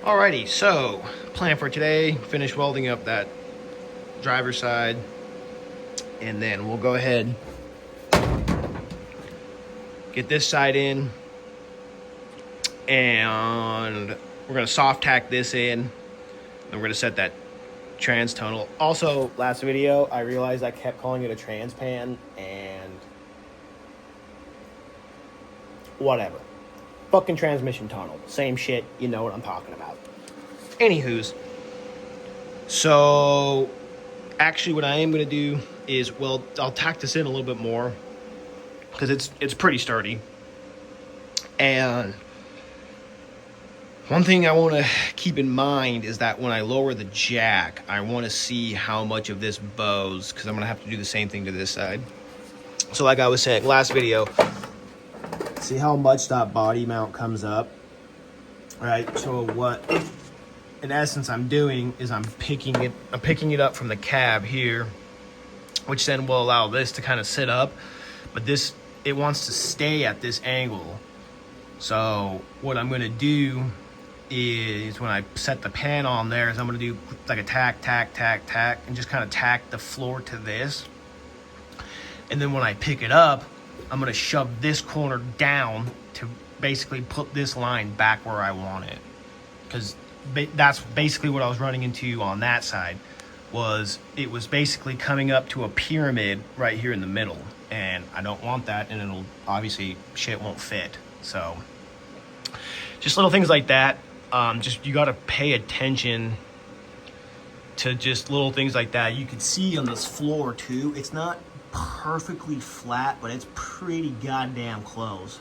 Alrighty, so plan for today, finish welding up that driver's side, and then we'll go ahead, get this side in, and we're gonna soft tack this in, and we're gonna set that trans tunnel. Also, last video, I realized I kept calling it a trans pan, and whatever. Fucking transmission tunnel. Same shit, you know what I'm talking about. Anywho's. So, actually what I am going to do is, well, I'll tack this in a little bit more, because it's pretty sturdy. And one thing I want to keep in mind is that when I lower the jack, I want to see how much of this bows, because I'm going to have to do the same thing to this side. So like I was saying last video, see how much that body mount comes up, right? So what, in essence, I'm doing is I'm picking it up from the cab here, which then will allow this to kind of sit up, but this, it wants to stay at this angle. So what I'm going to do is when I set the pan on there is I'm going to do like a tack, and just kind of tack the floor to this. And then when I pick it up, I'm going to shove this corner down to basically put this line back where I want it. Because that's basically what I was running into on that side. It was basically coming up to a pyramid right here in the middle. And I don't want that, and it'll obviously, shit won't fit. So just little things like that. Just, you got to pay attention to just little things like that. You can see on this floor too, it's not perfectly flat, but it's pretty goddamn close.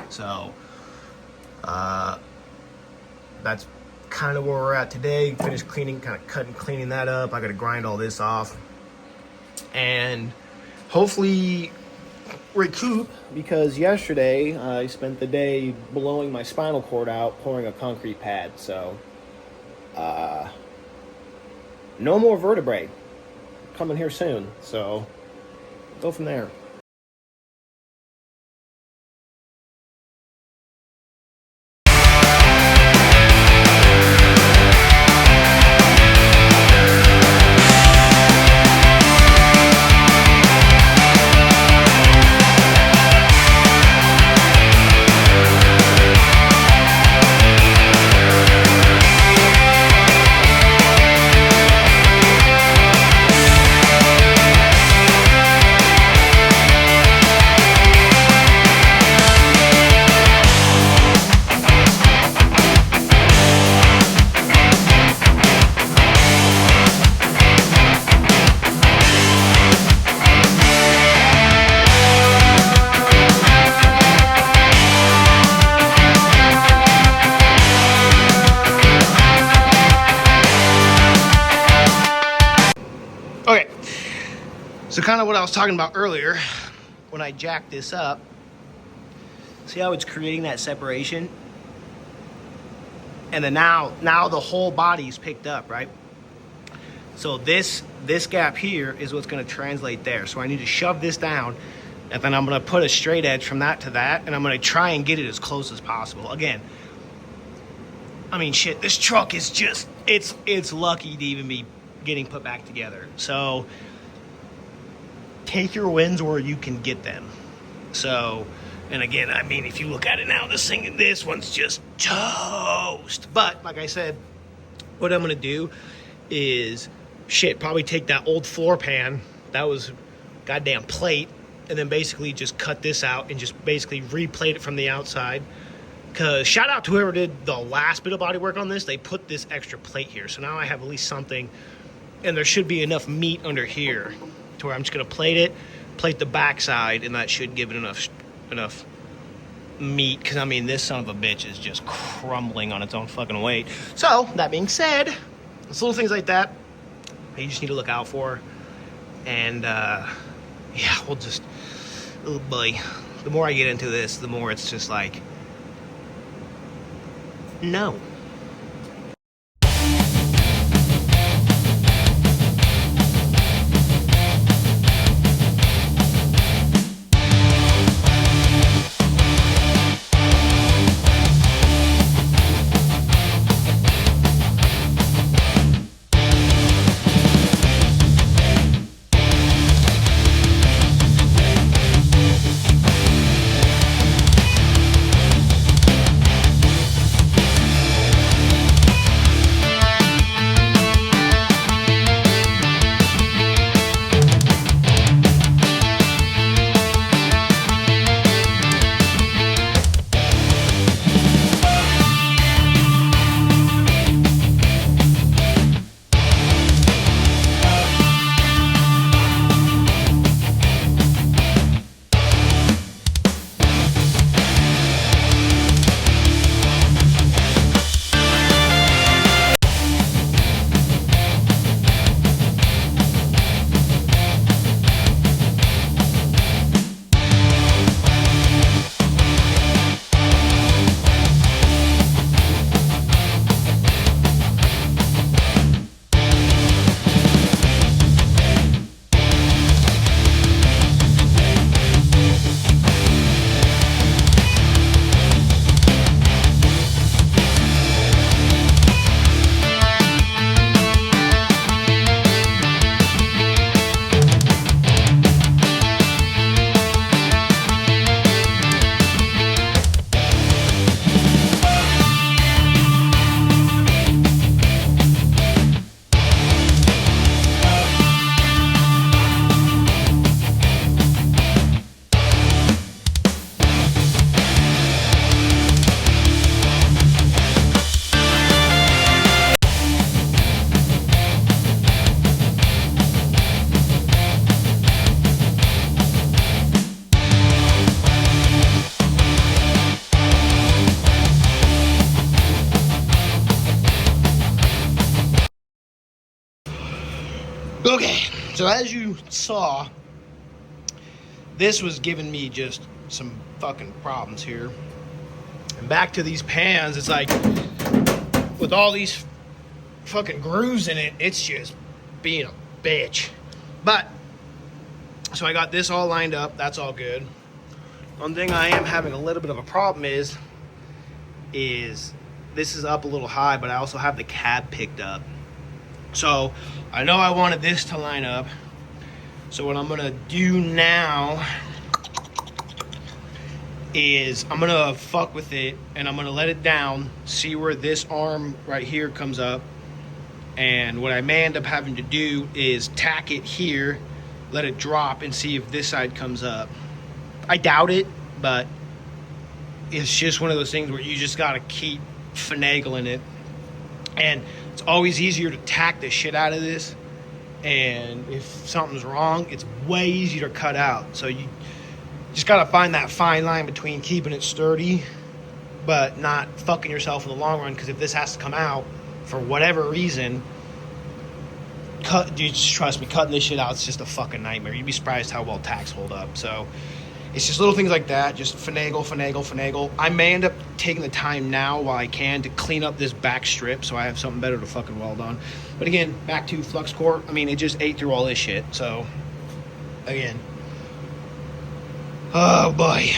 So that's kind of where we're at today. Finished cleaning, kind of cutting, cleaning that up. I got to grind all this off and hopefully recoup, because yesterday I spent the day blowing my spinal cord out pouring a concrete pad. So no more vertebrae coming here soon, so go from there. Okay, so kind of what I was talking about earlier, when I jack this up, see how it's creating that separation? And then now the whole body is picked up, right? So this gap here is what's going to translate there. So I need to shove this down, and then I'm going to put a straight edge from that to that, and I'm going to try and get it as close as possible. Again, I mean, shit, this truck is just, it's lucky to even be getting put back together. So take your wins where you can get them. So, and again, I mean, if you look at it now, this one's just toast. But like I said, what I'm gonna do is probably take that old floor pan that was goddamn plate, and then basically just cut this out and just basically replate it from the outside. Because shout out to whoever did the last bit of body work on this, they put this extra plate here. So now I have at least something. And there should be enough meat under here to where I'm just going to plate the backside, and that should give it enough meat. Because, I mean, this son of a bitch is just crumbling on its own fucking weight. So, that being said, it's little things like that you just need to look out for. And, yeah, we'll just, oh boy, the more I get into this, the more it's just like, no. Okay, so as you saw, this was giving me just some fucking problems here. And back to these pans, it's like, with all these fucking grooves in it, it's just being a bitch. But, so I got this all lined up, that's all good. One thing I am having a little bit of a problem is this is up a little high, but I also have the cab picked up. So I know I wanted this to line up. So what I'm gonna do now is I'm gonna fuck with it and I'm gonna let it down, see where this arm right here comes up. And what I may end up having to do is tack it here, let it drop, and see if this side comes up. I doubt it, but it's just one of those things where you just gotta keep finagling it. And it's always easier to tack the shit out of this, and if something's wrong, it's way easier to cut out. So you just gotta find that fine line between keeping it sturdy but not fucking yourself in the long run, because if this has to come out for whatever reason, dude, just trust me, cutting this shit out, it's just a fucking nightmare. You'd be surprised how well tacks hold up. So it's just little things like that, just finagle. I may end up taking the time now while I can to clean up this back strip so I have something better to fucking weld on. But again, back to flux core, I mean, it just ate through all this shit. So, again, oh boy.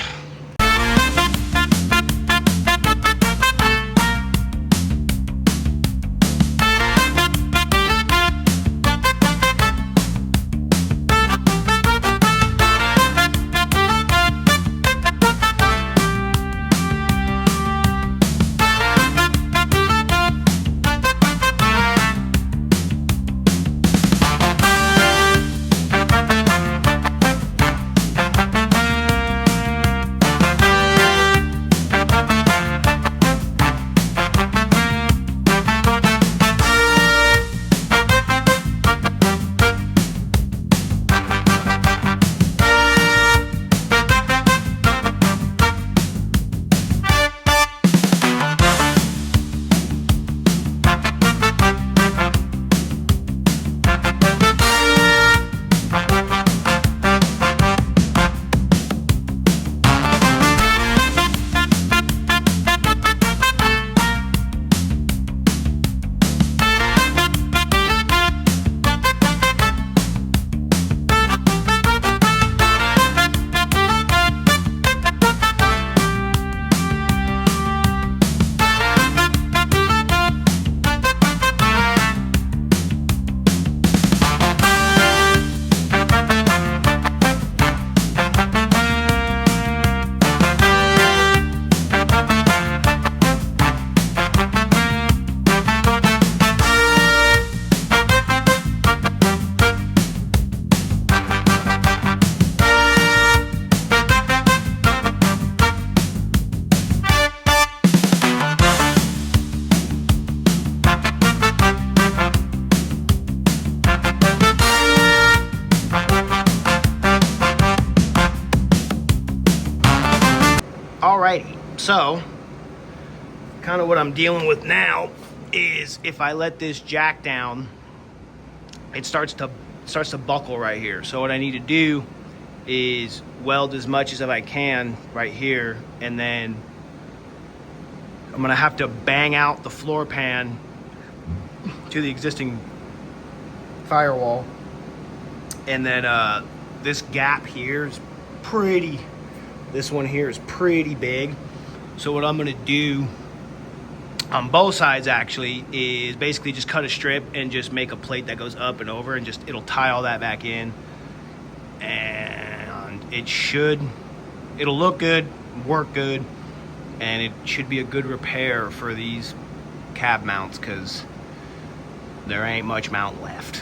Alrighty, so kind of what I'm dealing with now is if I let this jack down, it starts to buckle right here. So what I need to do is weld as much as I can right here, and then I'm gonna have to bang out the floor pan to the existing firewall, and then this gap here is pretty. This one here is pretty big. So what I'm gonna do on both sides actually is basically just cut a strip and just make a plate that goes up and over, and just it'll tie all that back in, and it'll look good, work good, and it should be a good repair for these cab mounts, because there ain't much mount left.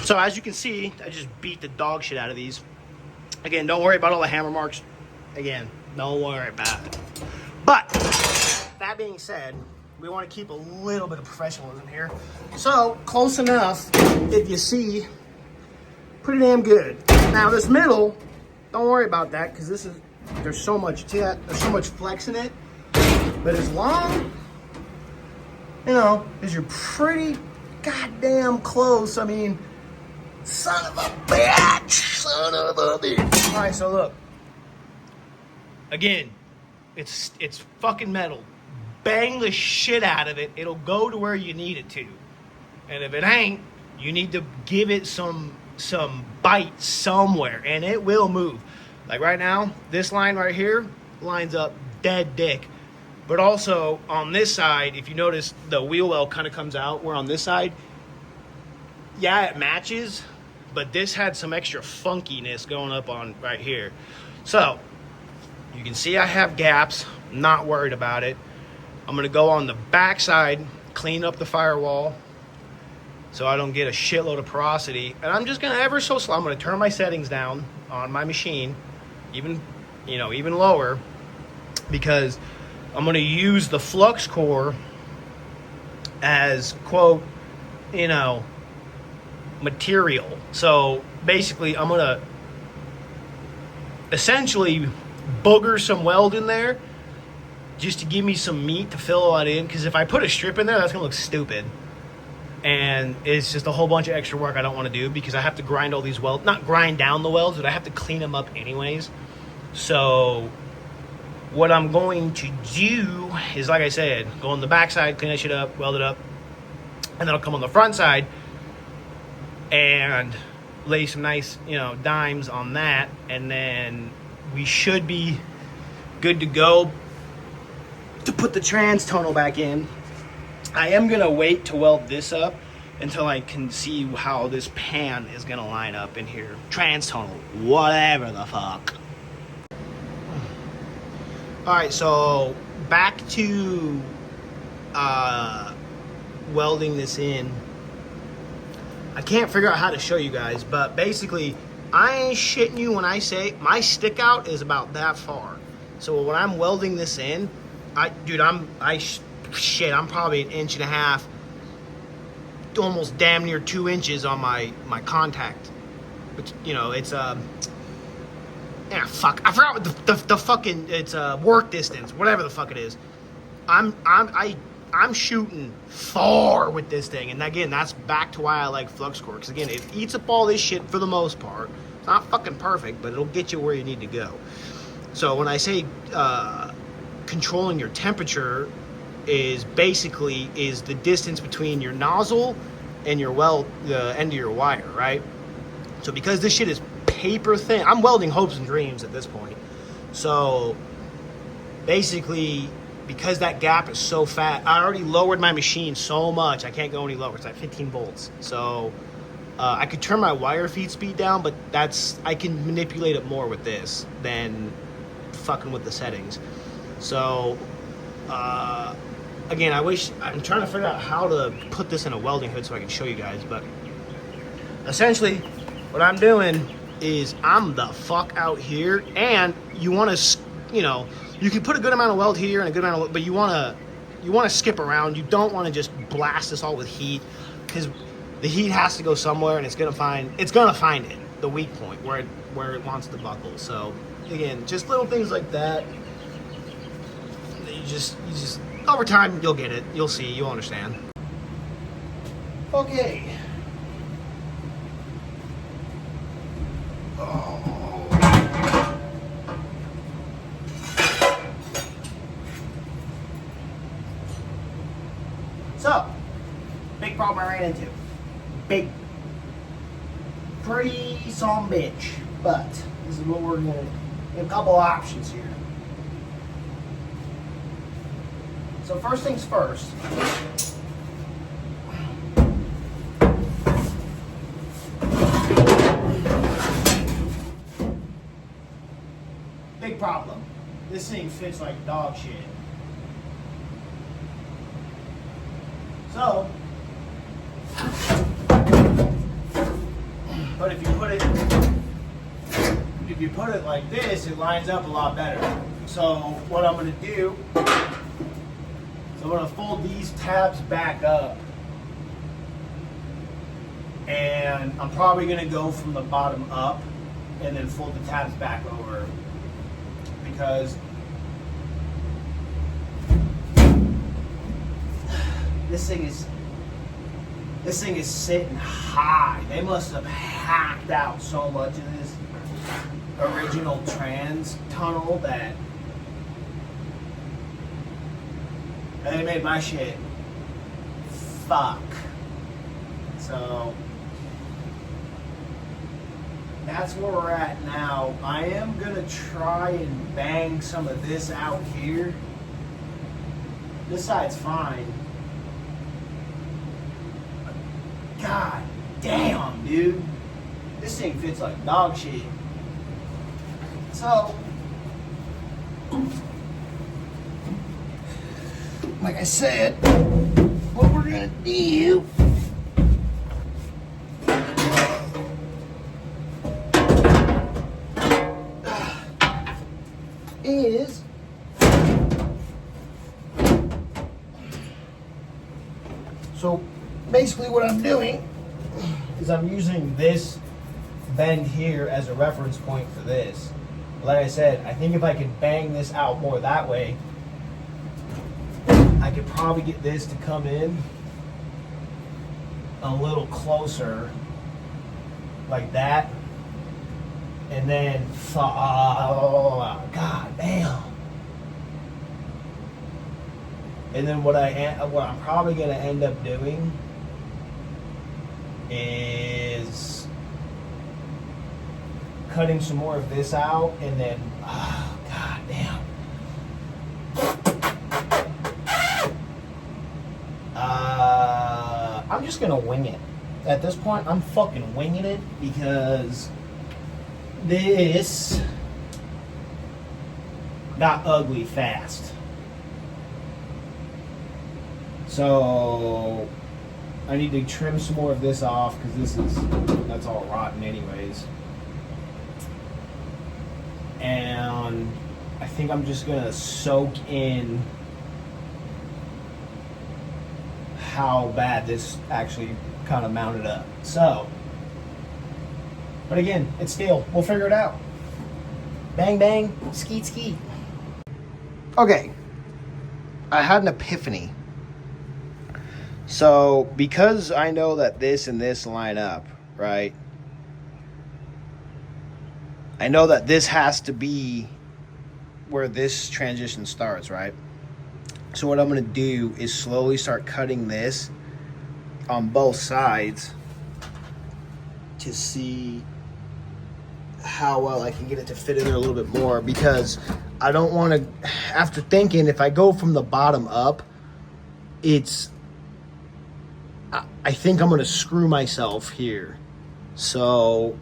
So as you can see, I just beat the dog shit out of these. Again, don't worry about all the hammer marks. Again, don't worry about it. But that being said, we want to keep a little bit of professionalism here. So close enough, if you see, pretty damn good. Now this middle, don't worry about that because there's so much flex in it. But as long, as you're pretty goddamn close, I mean, son of a bitch. All right, so look. Again, it's fucking metal. Bang the shit out of it. It'll go to where you need it to. And if it ain't, you need to give it some bite somewhere, and it will move. Like right now, this line right here lines up dead dick. But also on this side, if you notice, the wheel well kind of comes out. Where on this side, yeah, it matches, but this had some extra funkiness going up on right here. So you can see I have gaps. Not worried about it. I'm gonna go on the back side, clean up the firewall so I don't get a shitload of porosity. And I'm just gonna ever so slow. I'm gonna turn my settings down on my machine, even lower, because I'm gonna use the flux core as quote, material. So basically I'm gonna essentially booger some weld in there just to give me some meat to fill all that in, because if I put a strip in there, that's gonna look stupid, and it's just a whole bunch of extra work I don't want to do, because I have to grind all these welds, not grind down the welds, but I have to clean them up anyways. So what I'm going to do is, like I said, go on the back side, clean that shit up, weld it up, and then I'll come on the front side and lay some nice, dimes on that, and then we should be good to go to put the trans tonal back in. I am going to wait to weld this up until I can see how this pan is going to line up in here. Trans tonal, whatever the fuck. Alright, so back to welding this in. I can't figure out how to show you guys, but basically, I ain't shitting you when I say my stick out is about that far. So when I'm welding this in, I'm probably 1.5 inches, almost damn near 2 inches on my contact. But it's fuck, I forgot what the fucking, it's work distance, whatever the fuck it is. I'm shooting far with this thing, and again, that's back to why I like flux core, because again, it eats up all this shit for the most part. It's not fucking perfect, but it'll get you where you need to go. So when I say controlling your temperature is the distance between your nozzle and your weld, the end of your wire, right? So because this shit is paper thin, I'm welding hopes and dreams at this point. So basically, because that gap is so fat, I already lowered my machine so much, I can't go any lower. It's at 15 volts. So I could turn my wire feed speed down, but I can manipulate it more with this than fucking with the settings. So again, I'm trying to figure out how to put this in a welding hood so I can show you guys, but essentially what I'm doing is I'm the fuck out here, and you want to, you can put a good amount of weld here and a good amount of, but you want to skip around. You don't want to just blast this all with heat, because the heat has to go somewhere, and it's gonna find it, the weak point where it wants to buckle. So again, just little things like that. You just over time you'll get it. You'll see. You'll understand. Okay. So, big problem I ran into. Pretty some bitch. But this is what we're gonna. A couple options here. So first things first. Big problem. This thing fits like dog shit. So if you put it like this, it lines up a lot better. So what I'm gonna do is I'm gonna fold these tabs back up. And I'm probably gonna go from the bottom up and then fold the tabs back over, because this thing is sitting high. They must have hacked out so much of this original trans tunnel that they made my shit fuck. So that's where we're at now. I am gonna try and bang some of this out here. This side's fine. God damn, dude. This thing fits like dog shit. So, like I said, what we're gonna do is so basically what I'm doing is I'm using this bend here as a reference point for this. Like I said, I think if I could bang this out more that way, I could probably get this to come in a little closer like that. And then, god damn. And then what I'm probably gonna end up doing is cutting some more of this out, and then, god damn. I'm just gonna wing it. At this point, I'm fucking winging it, because this got ugly fast. So I need to trim some more of this off, because that's all rotten anyways. And I think I'm just gonna soak in how bad this actually kind of mounted up. So, but again, it's steel. We'll figure it out. Bang, bang, skeet, skeet. Okay, I had an epiphany. So, because I know that this and this line up, right? I know that this has to be where this transition starts, right? So what I'm going to do is slowly start cutting this on both sides to see how well I can get it to fit in there a little bit more, because I don't want to, after thinking, if I go from the bottom up, I think I'm going to screw myself here. So,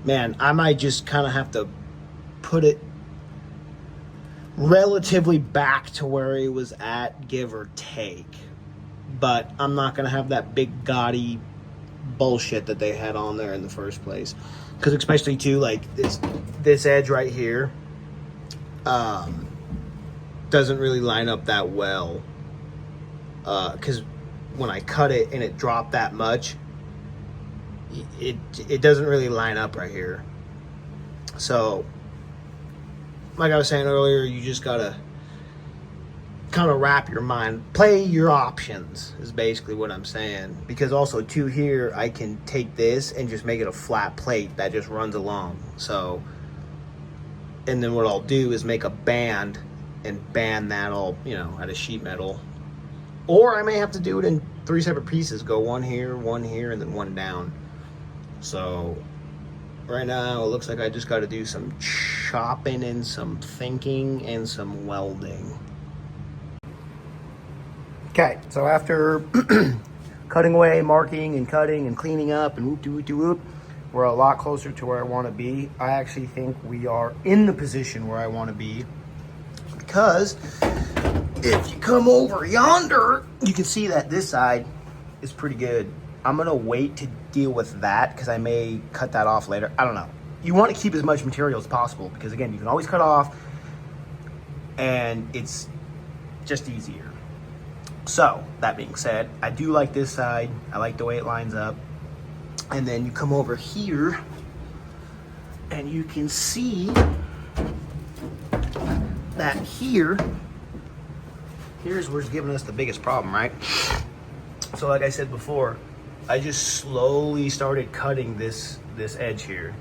man, I might just kind of have to put it relatively back to where it was at, give or take. But I'm not going to have that big gaudy bullshit that they had on there in the first place. Because especially too, like this edge right here doesn't really line up that well. Because when I cut it and it dropped that much, it doesn't really line up right here. So, like I was saying earlier, you just gotta kind of wrap your mind, play your options is basically what I'm saying. Because also too here, I can take this and just make it a flat plate that just runs along. So, and then what I'll do is make a band and band that all, out of sheet metal. Or I may have to do it in 3 separate pieces, go one here, and then one down. So right now it looks like I just got to do some chopping and some thinking and some welding. Okay, so after cutting away, marking and cutting and cleaning up and whoop, we're a lot closer to where I want to be. I actually think we are in the position where I want to be, because if you come over yonder, you can see that this side is pretty good. I'm gonna wait to deal with that because I may cut that off later. I don't know. You want to keep as much material as possible because again, you can always cut off and it's just easier. So that being said, I do like this side. I like the way it lines up. And then you come over here and you can see that here's where it's giving us the biggest problem, right? So like I said before, I just slowly started cutting this edge here.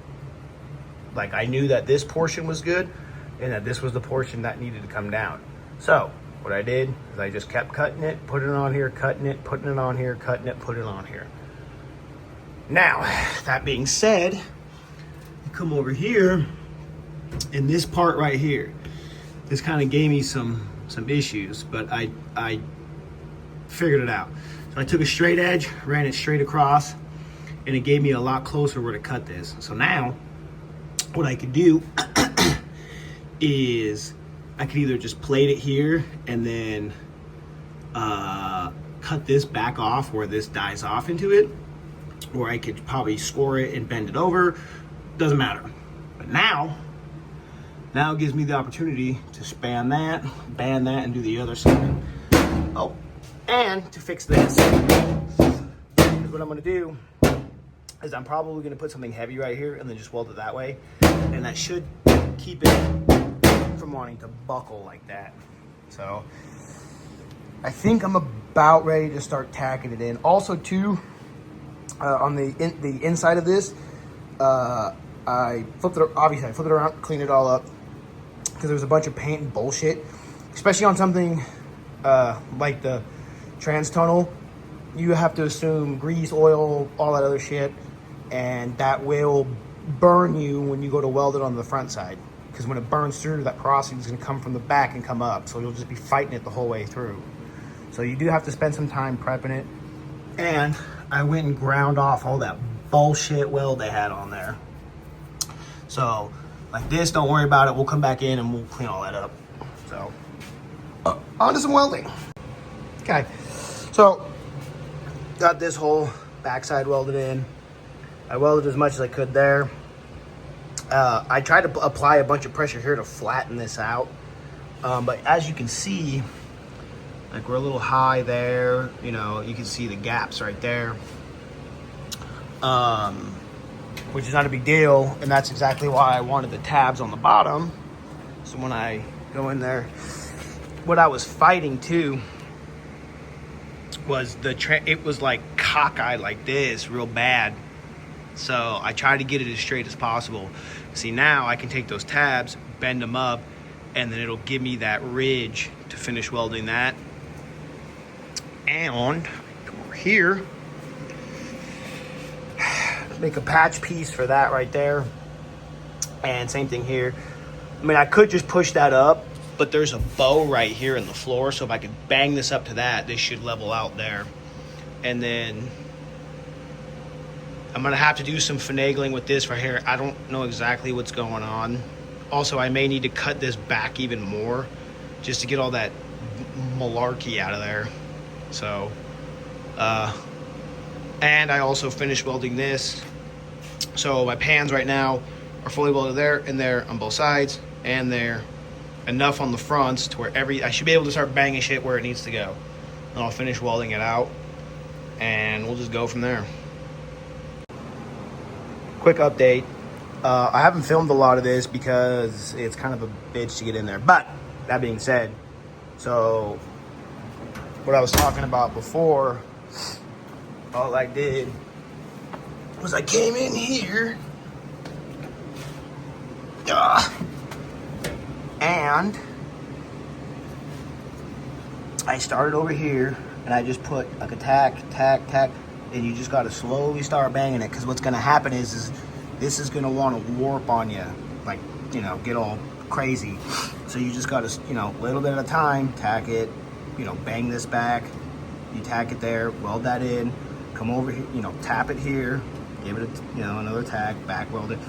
Like I knew that this portion was good and that this was the portion that needed to come down. So what I did is I just kept cutting it, putting it on here, cutting it, putting it on here, cutting it, putting it on here. Now, that being said, you come over here and this part right here, this kind of gave me some issues, but I figured it out. So I took a straight edge, ran it straight across, and it gave me a lot closer where to cut this. So now, what I could do is I could either just plate it here and then cut this back off where this dies off into it, or I could probably score it and bend it over. Doesn't matter. But now it gives me the opportunity to span that, band that, and do the other side. Oh, and to fix this. What I'm gonna do is I'm probably gonna put something heavy right here and then just weld it that way. And that should keep it from wanting to buckle like that. So I think I'm about ready to start tacking it in. Also too, on the inside of this, I flipped it around, cleaned it all up because there was a bunch of paint and bullshit, especially on something like the trans tunnel. You have to assume grease, oil, all that other shit, and that will burn you when you go to weld it on the front side, because when it burns through, that porosity is going to come from the back and come up, so you'll just be fighting it the whole way through. So you do have to spend some time prepping it. And I went and ground off all that bullshit weld they had on there. So like this, don't worry about it, we'll come back in and we'll clean all that up. So on to some welding. Okay, so got this whole backside welded in. I welded as much as I could there. I tried to apply a bunch of pressure here to flatten this out, but as you can see, like we're a little high there. You know, you can see the gaps right there, which is not a big deal, and that's exactly why I wanted the tabs on the bottom. So when I go in there, what I was fighting too was it was like cockeyed like this real bad. So I tried to get it as straight as possible. See, now I can take those tabs, bend them up, and then it'll give me that ridge to finish welding that. And come over here, make a patch piece for that right there. And same thing here. I mean, I could just push that up, but there's a bow right here in the floor, so if I could bang this up to that, this should level out there. And then I'm gonna have to do some finagling with this right here. I don't know exactly what's going on. Also, I may need to cut this back even more just to get all that malarkey out of there. So, and I also finished welding this. So my pans right now are fully welded there and there on both sides, and there enough on the fronts to where I should be able to start banging shit where it needs to go. And I'll finish welding it out and we'll just go from there. Quick update. I haven't filmed a lot of this because it's kind of a bitch to get in there. But that being said, so what I was talking about before, all I did was I came in here and I started over here and I just put like a tack, and you just got to slowly start banging it, because what's going to happen is this is going to want to warp on you, like, you know, get all crazy. So you just got to, you know, little bit at a time, tack it, you know, bang this back, you tack it there, weld that in, come over here, you know, tap it here, give it a, you know, another tack, back weld it.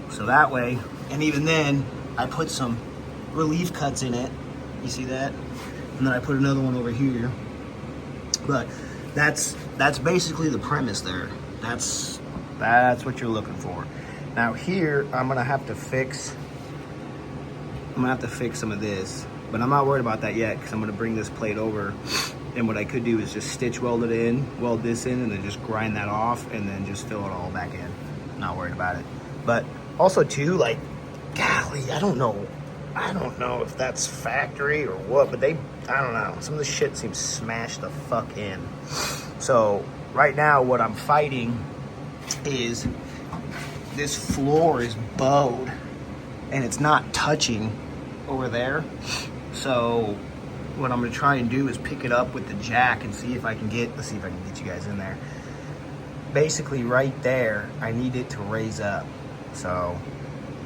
So that way, and even then, I put some relief cuts in it, you see that? And then I put another one over here. But that's that's basically the premise there. That's what you're looking for. Now here, I'm gonna have to fix some of this, but I'm not worried about that yet because I'm gonna bring this plate over, and what I could do is just stitch weld it in, weld this in, and then just grind that off, and then just fill it all back in. Not worried about it. But also too, like, golly, I don't know if that's factory or what, but I don't know. Some of the shit seems smashed the fuck in. So right now what I'm fighting is this floor is bowed and it's not touching over there. So what I'm gonna try and do is pick it up with the jack and see if I can get, let's see if I can get you guys in there. Basically right there, I need it to raise up. So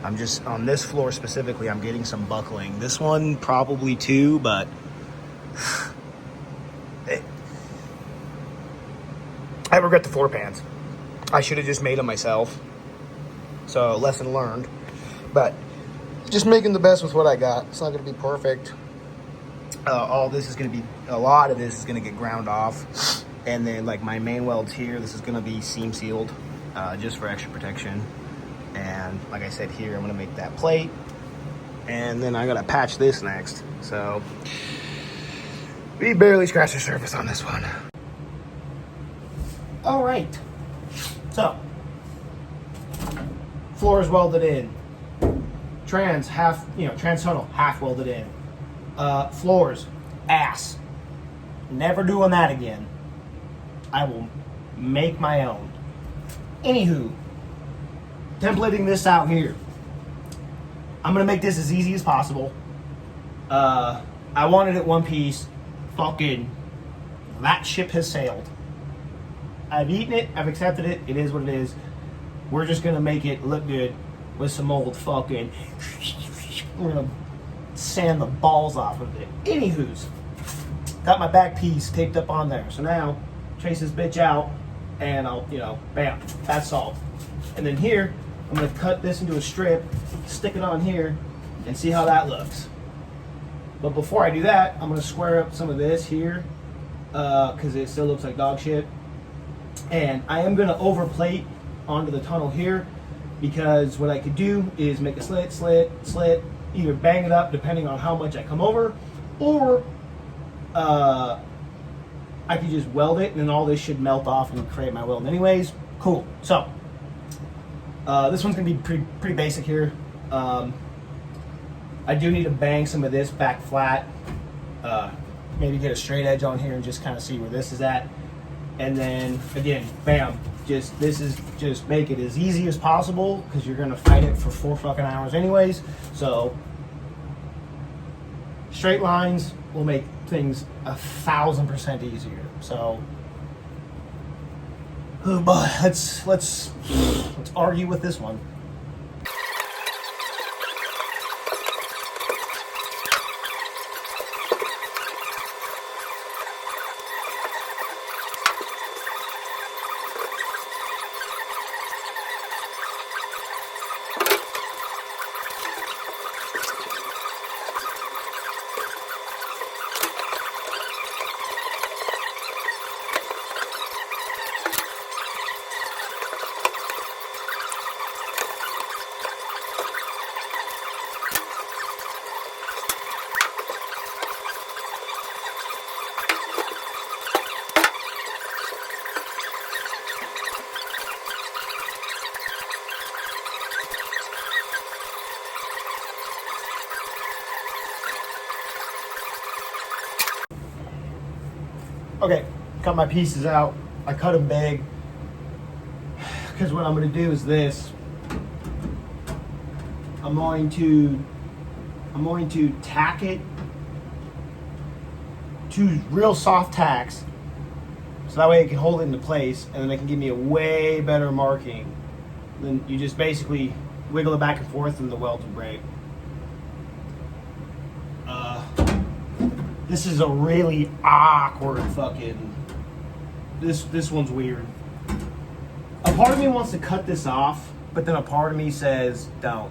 I'm just, on this floor specifically, I'm getting some buckling. This one probably too, but I regret the floor pans. I should have just made them myself. So lesson learned. But just making the best with what I got. It's not gonna be perfect. All this is gonna be, a lot of this is gonna get ground off. And then like my main welds here, this is gonna be seam sealed, just for extra protection. And like I said here, I'm gonna make that plate, and then I gotta patch this next. So we barely scratched the surface on this one. All right, so floor is welded in, trans tunnel half welded in, floors ass, never doing that again. I will make my own. Anywho, templating this out here. I'm gonna make this as easy as possible. I wanted it one piece. Fucking, that ship has sailed. I've eaten it, I've accepted it, it is what it is. We're just gonna make it look good with some old fucking, we're gonna sand the balls off of it. Anywho's, got my back piece taped up on there. So now, trace this bitch out, and I'll, bam, that's solved. And then here, I'm gonna cut this into a strip, stick it on here, and see how that looks. But before I do that, I'm gonna square up some of this here, because it still looks like dog shit. And I am gonna overplate onto the tunnel here, because what I could do is make a slit, either bang it up depending on how much I come over, or I could just weld it, and then all this should melt off and create my weld anyways. Cool. So this one's gonna be pretty basic here. I do need to bang some of this back flat, maybe get a straight edge on here and just kind of see where this is at. And then again, bam, just make it as easy as possible, because you're gonna fight it for 4 fucking hours anyways. So straight lines will make things 1,000% easier. So oh boy, let's argue with this one. Okay, cut my pieces out. I cut them big, because what I'm going to do is this. I'm going to tack it to real soft tacks, so that way it can hold it into place, and then it can give me a way better marking. Then you just basically wiggle it back and forth, and the welds will break. This is a really awkward fucking, this one's weird. A part of me wants to cut this off, but then a part of me says don't.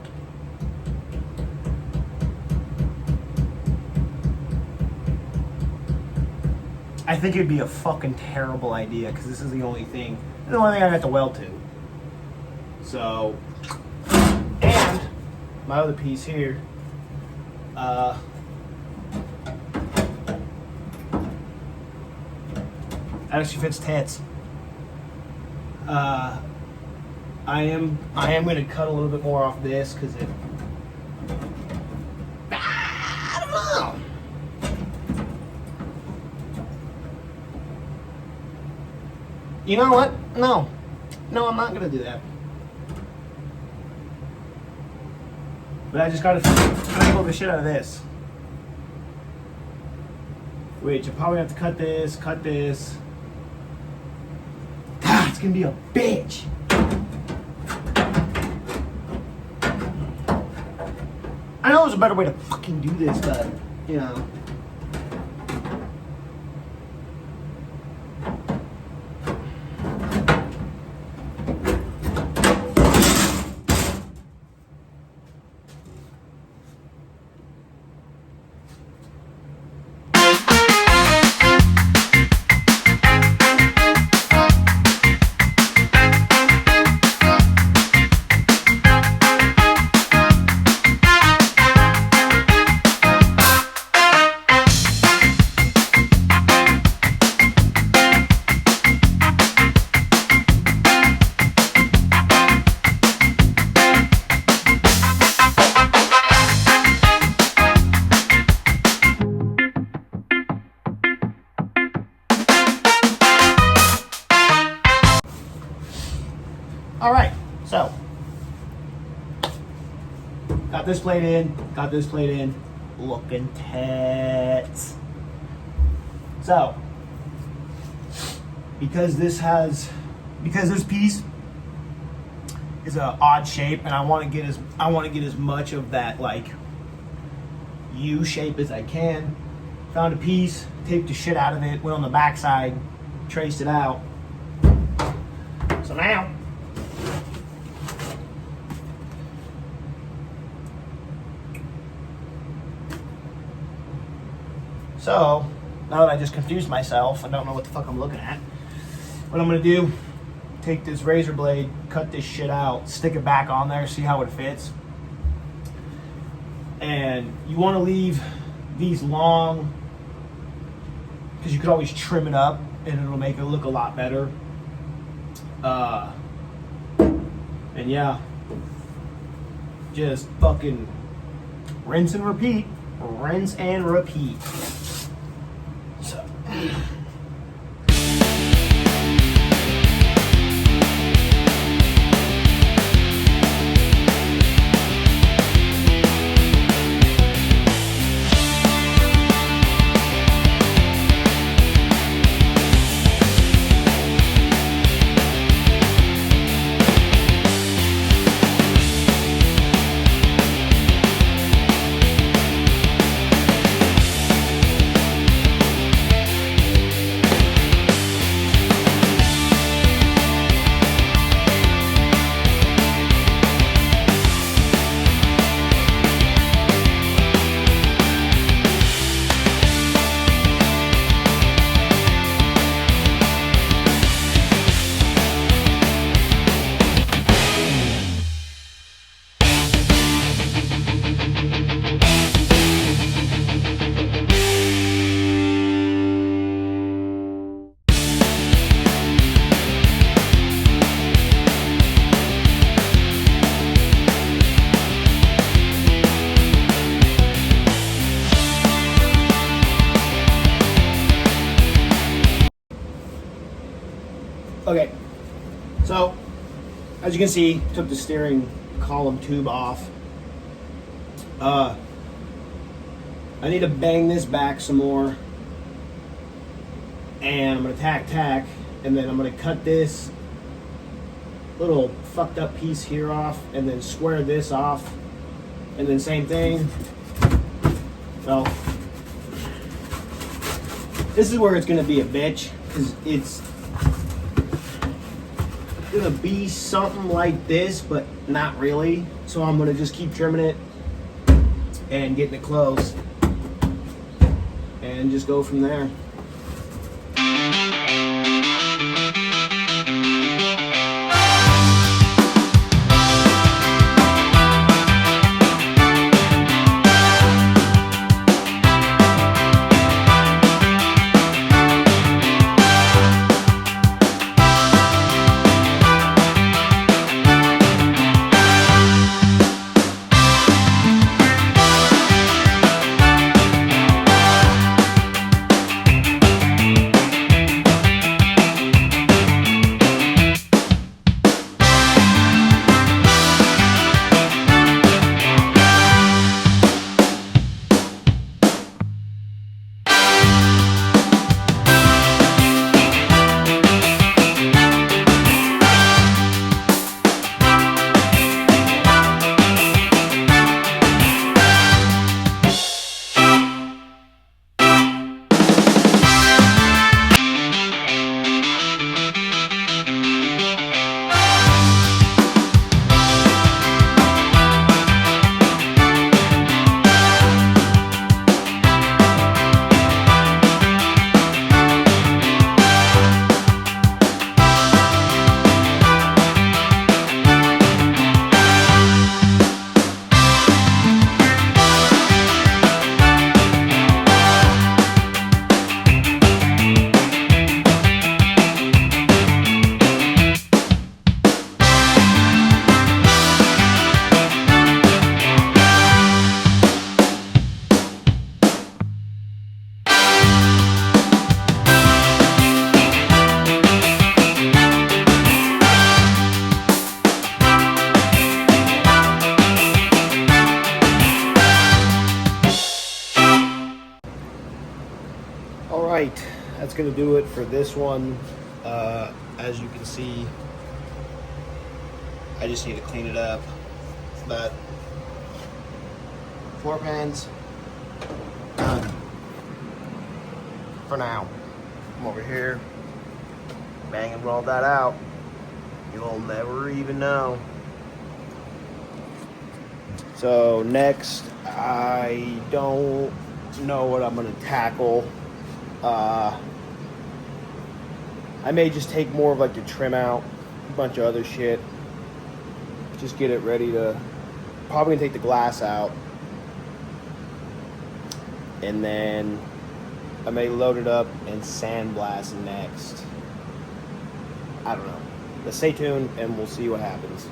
I think it'd be a fucking terrible idea because this is the only thing I got to weld to. So, and my other piece here, actually fits tits. I am going to cut a little bit more off this because it. I don't know. You know what? No, I'm not going to do that. But I just got to pull the shit out of this. Which I probably have to cut this. God, it's going to be a bitch. I know there's a better way to fucking do this, but, you know. All right, so got this plate in, looking tits. So, because this piece is an odd shape, and I want to get as much of that like U shape as I can. Found a piece, taped the shit out of it, went on the backside, traced it out. So now. So, now that I just confused myself, I don't know what the fuck I'm looking at. What I'm gonna do, take this razor blade, cut this shit out, stick it back on there, see how it fits. And you wanna leave these long, because you could always trim it up and it'll make it look a lot better. And yeah, just fucking rinse and repeat. Rinse and repeat. So. Okay, so as you can see, took the steering column tube off. I need to bang this back some more, and I'm gonna tack, and then I'm gonna cut this little fucked up piece here off, and then square this off, and then same thing. So this is where it's gonna be a bitch, because it's gonna be something like this, but not really. So I'm gonna just keep trimming it and getting it close and just go from there. right, that's gonna do it for this one. As you can see, I just need to clean it up. But floor pans done for now. Come over here, bang and roll that out. You'll never even know. So next, I don't know what I'm gonna tackle. I may just take more of like the trim out, a bunch of other shit. Just get it ready to, probably gonna take the glass out. And then I may load it up and sandblast next. I don't know. But stay tuned and we'll see what happens.